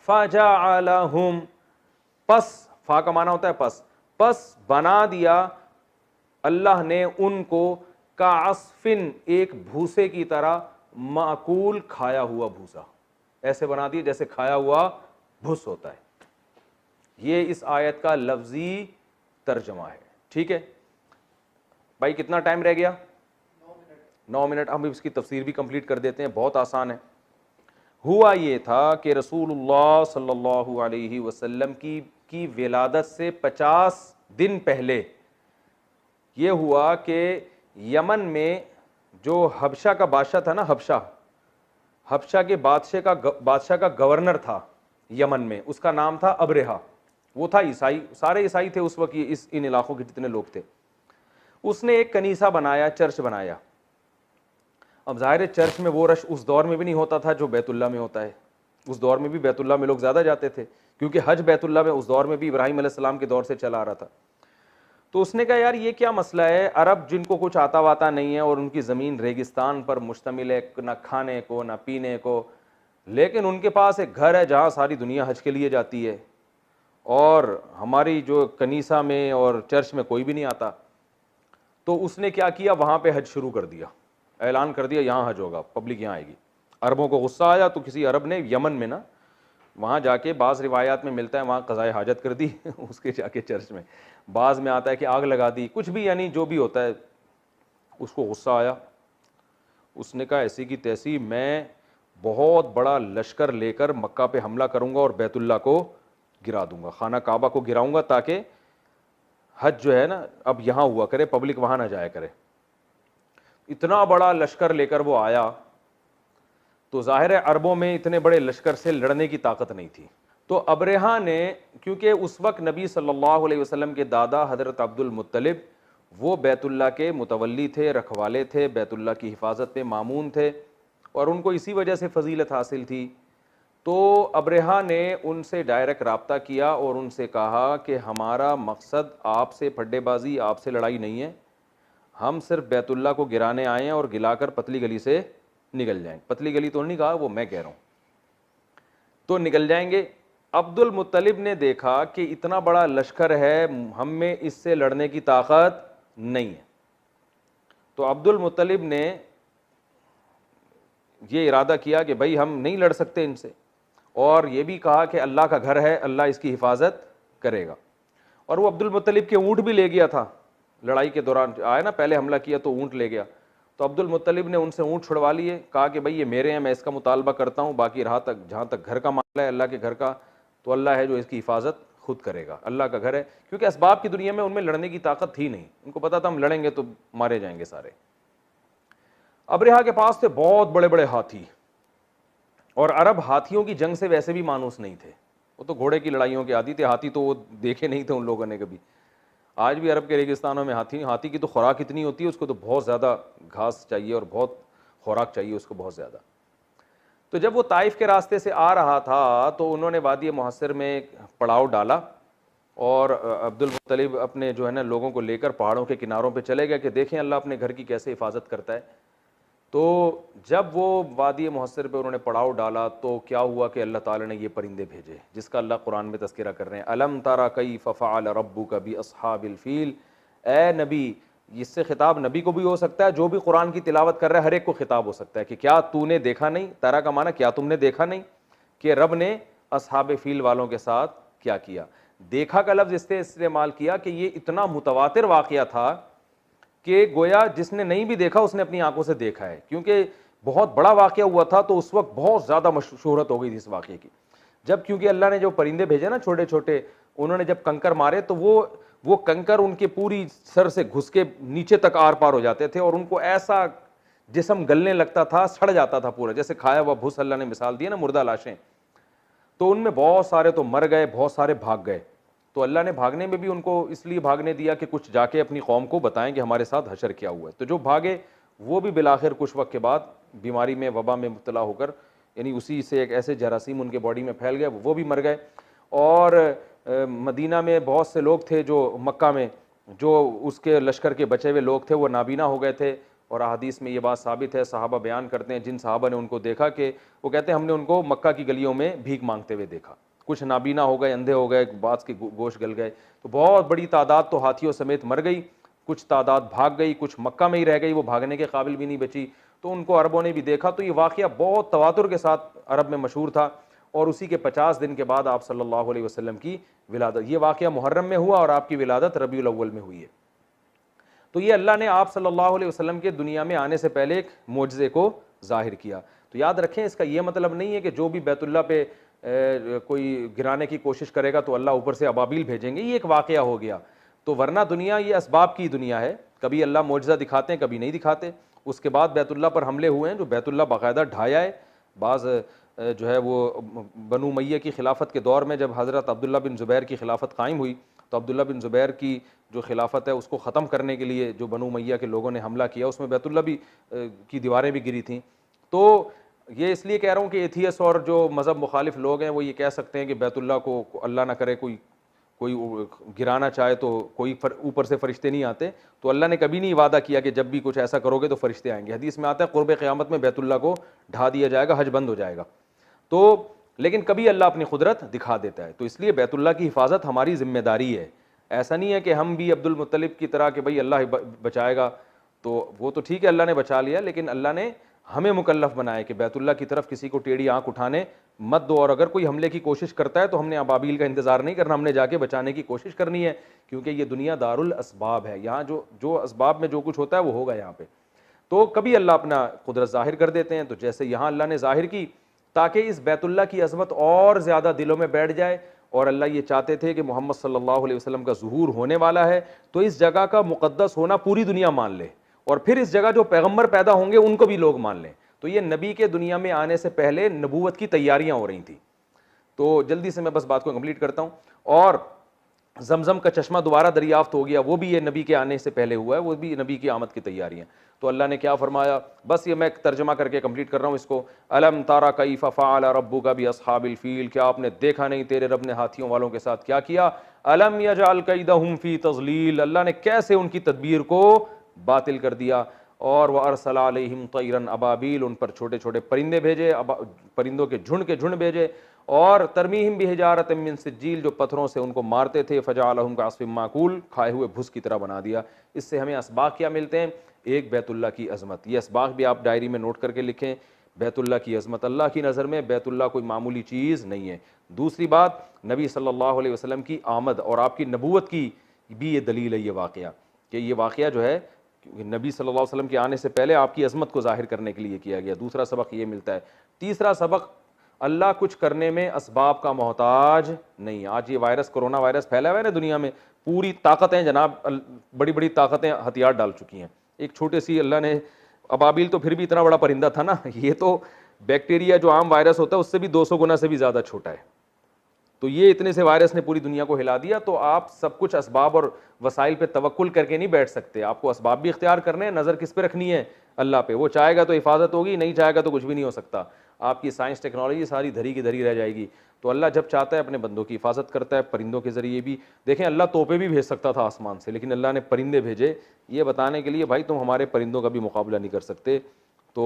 फजअलहुम, पस, फा का माना होता है पस, पस बना दिया अल्लाह ने उनको, कास्फिन, एक भूसे की तरह, माकूल, खाया हुआ भूसा, ऐसे बना दिया जैसे खाया हुआ भूस होता है। ये इस आयत का लफ्जी तर्जमा है। ठीक है भाई, कितना टाइम रह गया? 9 मिनट। हम इसकी तफसीर भी कंप्लीट कर देते हैं, बहुत आसान है। हुआ ये था कि रसूलुल्लाह सल्लल्लाहु अलैहि वसल्लम की विलादत से 50 दिन पहले ये हुआ कि यमन में जो हबशा का बादशाह था ना, हबशा के बादशाह का गवर्नर था यमन में, उसका नाम था अबरेहा। वो था ईसाई, सारे ईसाई थे उस वक्त, इन इलाकों के जितने लोग थे। उसने एक कनीसा बनाया, चर्च बनाया। अब जाहिर है चर्च में वो रश उस दौर में भी नहीं होता था जो बैतुल्ला में होता है। उस दौर में भी बैतुल्ला में लोग ज़्यादा जाते थे, क्योंकि हज बैतुल्ला में उस दौर में भी इब्राहिम अलैहिस्सलाम के दौर से चला आ रहा था। तो उसने कहा यार ये क्या मसला है, अरब जिनको कुछ आता वाता नहीं है और उनकी ज़मीन रेगिस्तान पर मुश्तमिल है, ना खाने को ना पीने को, लेकिन उनके पास एक घर है जहाँ सारी दुनिया हज के लिए जाती है, और हमारी जो कनीसा में और चर्च में कोई भी नहीं आता। तो उसने क्या किया, वहाँ पे हज शुरू कर दिया, ऐलान कर दिया यहाँ हज होगा, पब्लिक यहाँ आएगी। अरबों को गुस्सा आया तो किसी अरब ने यमन में ना, वहाँ जाके, बाज़ रिवायात में मिलता है वहाँ क़ज़ाए हाजत कर दी उसके जाके चर्च में, बाज़ में आता है कि आग लगा दी, कुछ भी, यानी जो भी होता है। उसको गुस्सा आया, उसने कहा ऐसी की तैसी मैं बहुत बड़ा लश्कर लेकर मक्का पे हमला करूँगा और बैतुल्ला को गिरा दूंगा, खाना काबा को गिराऊंगा, ताकि हज जो है ना अब यहाँ हुआ करे, पब्लिक वहाँ ना जाया करे। इतना बड़ा लश्कर लेकर वो आया, तो जाहिर है अरबों में इतने बड़े लश्कर से लड़ने की ताकत नहीं थी। तो अबरेहा ने, क्योंकि उस वक्त नबी सल्लल्लाहु अलैहि वसल्लम के दादा हज़रत अब्दुल मुत्तलिब वो बैतुल्ला के मुतवल्ली थे, रखवाले थे, बैतुल्ला की हिफाजत में मामून थे, और उनको इसी वजह से फजीलत हासिल थी। तो अबरेहा ने उनसे डायरेक्ट रब्ता किया और उनसे कहा कि हमारा मकसद आपसे फड्डेबाजी, आपसे लड़ाई नहीं है, हम सिर्फ बैतुल्ला को गिराने आए हैं और गिलाकर पतली गली से निकल जाएंगे। पतली गली तो नहीं कहा, वो मैं कह रहा हूँ, तो निकल जाएंगे। अब्दुल मुत्तलिब ने देखा कि इतना बड़ा लश्कर है, हम में इससे लड़ने की ताकत नहीं है। तो अब्दुल मुत्तलिब ने ये इरादा किया कि भाई हम नहीं लड़ सकते इनसे, और ये भी कहा कि अल्लाह का घर है, अल्लाह इसकी हिफाजत करेगा। और वो अब्दुल मुत्तलिब के ऊँट भी ले गया था, लड़ाई के दौरान आया ना, पहले हमला किया तो ऊँट ले गया। तो अब्दुल मुत्तलिब ने उनसे ऊँट छुड़वा लिए, कहा कि भाई ये मेरे हैं, मैं इसका मुतालबा करता हूँ, बाकी रहा तक जहाँ तक घर का मामला है, अल्लाह के घर का, तो अल्लाह है जो इसकी हिफाजत खुद करेगा, अल्लाह का घर है। क्योंकि असबाब की दुनिया में उनमें लड़ने की ताकत थी नहीं, उनको पता था हम लड़ेंगे तो मारे जाएंगे सारे। अबरेहा के पास थे बहुत बड़े बड़े हाथी, और अरब हाथियों की जंग से वैसे भी मानूस नहीं थे, वो तो घोड़े की लड़ाइयों के आदी थे, हाथी तो वो देखे नहीं थे उन लोगों ने कभी। आज भी अरब के रेगिस्तानों में हाथी की तो खुराक इतनी होती है, उसको तो बहुत ज़्यादा घास चाहिए और बहुत खुराक चाहिए उसको, बहुत ज़्यादा। तो जब वो ताइफ के रास्ते से आ रहा था तो उन्होंने वादी मुहस्सिर में पड़ाव डाला, और अब्दुल मुत्तलिब अपने जो है ना लोगों को लेकर पहाड़ों के किनारों पे चले गए कि देखें अल्लाह अपने घर की कैसे हिफाजत करता है। तो जब वो वादी मुहस्सिर पे उन्होंने पड़ाव डाला तो क्या हुआ कि अल्लाह ताला ने ये परिंदे भेजे, जिसका अल्लाह कुरान में तज़किरा कर रहे हैं, अलम तारा कैफ़ फ़अल रब्बुका बि अस्हाबिल फ़ील। ए नबी, इससे खिताब नबी को भी हो सकता है, जो भी कुरान की तिलावत कर रहा है हर एक को खिताब हो सकता है कि क्या तूने देखा नहीं, तारा का माना क्या तुमने देखा नहीं कि रब ने अस्हाब फ़ील वालों के साथ क्या किया। देखा का लफ्ज़ इससे इस्तेमाल किया कि ये इतना मुतवातिर वाक़या था कि गोया जिसने नहीं भी देखा उसने अपनी आंखों से देखा है, क्योंकि बहुत बड़ा वाक़या हुआ था। तो उस वक्त बहुत ज़्यादा शोहरत हो गई थी इस वाक़े की, जब क्योंकि अल्लाह ने जो परिंदे भेजे ना छोटे छोटे, उन्होंने जब कंकर मारे तो वो कंकर उनके पूरी सर से घुस के नीचे तक आर पार हो जाते थे और उनको ऐसा जिस्म गलने लगता था, सड़ जाता था पूरा, जैसे खाया हुआ भूस। अल्लाह ने मिसाल दी है ना मुर्दा लाशें, तो उनमें बहुत सारे तो मर गए, बहुत सारे भाग गए। तो अल्लाह ने भागने में भी उनको इसलिए भागने दिया कि कुछ जाके अपनी कौम को बताएं कि हमारे साथ हशर क्या हुआ है। तो जो भागे वो भी बिलाखिर कुछ वक्त के बाद बीमारी में, वबा में मुब्तला होकर, यानी उसी से एक ऐसे जरासीम उनके बॉडी में फैल गया, वो भी मर गए। और मदीना में बहुत से लोग थे जो मक्का में, जो उसके लश्कर के बचे हुए लोग थे, वो नाबीना हो गए थे। और अहादीस में ये बात साबित है, सहाबा बयान करते हैं, जिन सहाबा ने उनको देखा कि वो कहते हैं हमने उनको मक्का की गलियों में भीख मांगते हुए देखा। कुछ नाबीना हो गए, अंधे हो गए, बाज के गोश्त गल गए। तो बहुत बड़ी तादाद तो हाथियों समेत मर गई, कुछ तादाद भाग गई, कुछ मक्का में ही रह गई, वो भागने के काबिल भी नहीं बची। तो उनको अरबों ने भी देखा। तो ये वाक़या बहुत तवातुर के साथ अरब में मशहूर था। और उसी के 50 दिन के बाद आप सल्लल्लाहु अलैहि वसल्लम की विलादत, ये वाक़या मुहर्रम में हुआ और आपकी विलादत रबीउल अव्वल में हुई है। तो ये अल्लाह ने आप सल्लल्लाहु अलैहि वसल्लम के दुनिया में आने से पहले एक मोजज़े को ज़ाहिर किया। तो याद रखें, इसका ये मतलब नहीं है कि जो भी बैतुल्लाह पे कोई गिराने की कोशिश करेगा तो अल्लाह ऊपर से अबाबील भेजेंगे, ये एक वाक़या हो गया। तो वरना दुनिया ये असबाब की दुनिया है, कभी अल्लाह मोजज़ा दिखाते हैं, कभी नहीं दिखाते। उसके बाद बैतुल्लाह पर हमले हुए हैं, जो बैतुल्लाह बाकायदा ढाया है। बाज़ जो है वो बनु उमय्या की खिलाफत के दौर में जब हज़रत अब्दुल्ला बिन ज़ुबैर की खिलाफत कायम हुई, तो अब्दुल्ला बिन ज़ुबैर की जो खिलाफत है उसको ख़त्म करने के लिए जो बनु उमय्या के लोगों ने हमला किया, उसमें बैतुल्ला भी की दीवारें भी गिरी थीं। तो ये इसलिए कह रहा हूँ कि एथियस और जो मज़हब मुखालिफ लोग हैं वो ये कह सकते हैं कि बैतुल्ला को अल्लाह ना करे कोई कोई गिराना चाहे तो कोई ऊपर से फरिश्ते नहीं आते। तो अल्लाह ने कभी नहीं वादा किया कि जब भी कुछ ऐसा करोगे तो फरिश्ते आएंगे। हदीस में आता है क़ुर्ब क़यामत में बैतुल्ला को ढा दिया जाएगा, हज बंद हो जाएगा। तो लेकिन कभी अल्लाह अपनी कुदरत दिखा देता है। तो इसलिए बैतुल्ला की हिफाजत हमारी जिम्मेदारी है। ऐसा नहीं है कि हम भी अब्दुल मुत्तलिब की तरह कि भाई अल्लाह बचाएगा, तो वो तो ठीक है अल्लाह ने बचा लिया, लेकिन अल्लाह ने हमें मुकल्लफ बनाया कि बैतुल्ला की तरफ किसी को टेढ़ी आंख उठाने मत दो। और अगर कोई हमले की कोशिश करता है तो हमने अबाबील का इंतजार नहीं करना, हमने जाके बचाने की कोशिश करनी है, क्योंकि ये दुनिया दारुल असबाब है। यहाँ जो जो असबाब में जो कुछ होता है वो होगा यहाँ पे। तो कभी अल्लाह अपना कुदरत जाहिर कर देते हैं, तो जैसे यहाँ अल्लाह ने जाहिर की ताकि इस बैतुल्ला की अजमत और ज़्यादा दिलों में बैठ जाए। और अल्लाह ये चाहते थे कि मोहम्मद सल्लल्लाहु अलैहि वसल्लम का ज़ुहूर होने वाला है, तो इस जगह का मुक़द्दस होना पूरी दुनिया मान ले, और फिर इस जगह जो पैगम्बर पैदा होंगे उनको भी लोग मान लें। तो ये नबी के दुनिया में आने से पहले नबूवत की तैयारियां हो रही थी। तो जल्दी से मैं बस बात को कंप्लीट करता हूं। और जमजम का चश्मा दोबारा दरियाफ्त हो गया, वो भी ये नबी के आने से पहले हुआ है, वो भी नबी की आमद की तैयारियां। तो अल्लाह ने क्या फरमाया, बस ये मैं तर्जमा करके कंप्लीट कर रहा हूँ इसको। अलम तारा कैफ़ फ़अल रब्बुका बि अस्हाबिल फ़ील, क्या आपने देखा नहीं तेरे रब ने हाथियों वालों के साथ क्या किया। अलम यजअल कैदहुम फ़ी तज़लील, अल्लाह ने कैसे उनकी तदबीर को बातिल कर दिया। और वह अरसला अलैहिम तैरन अबाबील, उन पर छोटे छोटे परिंदे भेजे, परिंदों के झुंड भेजे। और तरमीहिम बिहिजारत मिन सिज्जील, जो पत्थरों से उनको मारते थे, फजअलहुम कअस्फिम माकूल, खाए हुए भुस की तरह बना दिया। इससे हमें असबाक क्या मिलते हैं, एक बैतुल्लाह की अजमत। ये असबाक भी आप डायरी में नोट करके लिखें। बैतुल्लाह की अजमत, अल्लाह की नज़र में बैतुल्लाह कोई मामूली चीज़ नहीं है। दूसरी बात, नबी सल्लल्लाहु अलैहि वसल्लम की आमद और आपकी नबूवत की भी ये दलील है, ये वाक़या कि ये वाक़या जो है नबी सल्लल्लाहु अलैहि वसल्लम के आने से पहले आपकी अजमत को जाहिर करने के लिए किया गया। दूसरा सबक ये मिलता है। तीसरा सबक, अल्लाह कुछ करने में असबाब का मोहताज नहीं। आज ये वायरस, कोरोना वायरस फैला हुआ है ना दुनिया में, पूरी ताकतें जनाब, बड़ी बड़ी ताकतें हथियार डाल चुकी हैं। एक छोटे सी अल्लाह ने, अबाबिल तो फिर भी इतना बड़ा परिंदा था ना, ये तो बैक्टीरिया जो आम वायरस होता है उससे भी 200 गुना से भी ज़्यादा छोटा है। तो ये इतने से वायरस ने पूरी दुनिया को हिला दिया। तो आप सब कुछ असबाब और वसाइल पे तवक्कुल करके नहीं बैठ सकते, आपको असबाब भी इख्तियार करने हैं। नज़र किस पे रखनी है, अल्लाह पे। वो चाहेगा तो हिफाजत होगी, नहीं चाहेगा तो कुछ भी नहीं हो सकता। आपकी साइंस टेक्नोलॉजी सारी धरी की धरी रह जाएगी। तो अल्लाह जब चाहता है अपने बंदों की हिफाजत करता है, परिंदों के ज़रिए भी। देखें, अल्लाह तोपे भी भेज सकता था आसमान से, लेकिन अल्लाह ने परिंदे भेजे ये बताने के लिए भाई तुम हमारे परिंदों का भी मुकाबला नहीं कर सकते। तो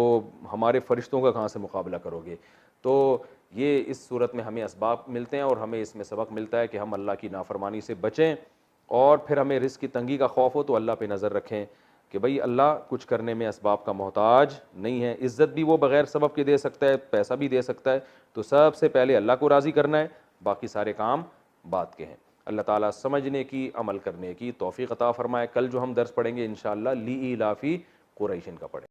हमारे फ़रिश्तों का कहाँ से मुकाबला करोगे। तो ये इस सूरत में हमें असबाब मिलते हैं और हमें इसमें सबक मिलता है कि हम अल्लाह की नाफरमानी से बचें। और फिर हमें रिज़्क़ की तंगी का खौफ हो तो अल्लाह पे नज़र रखें कि भाई अल्लाह कुछ करने में असबाब का मोहताज नहीं है। इज़्ज़त भी वो बग़ैर सबब के दे सकता है, पैसा भी दे सकता है। तो सबसे पहले अल्लाह को राज़ी करना है, बाकी सारे काम बाद के हैं। अल्लाह ताला समझने की, अमल करने की तौफ़ीक़ अता फ़रमाए। कल जो हम दर्स पढ़ेंगे इंशाअल्लाह ली इलाफ़ी कुरैशिन का पढ़ेंगे।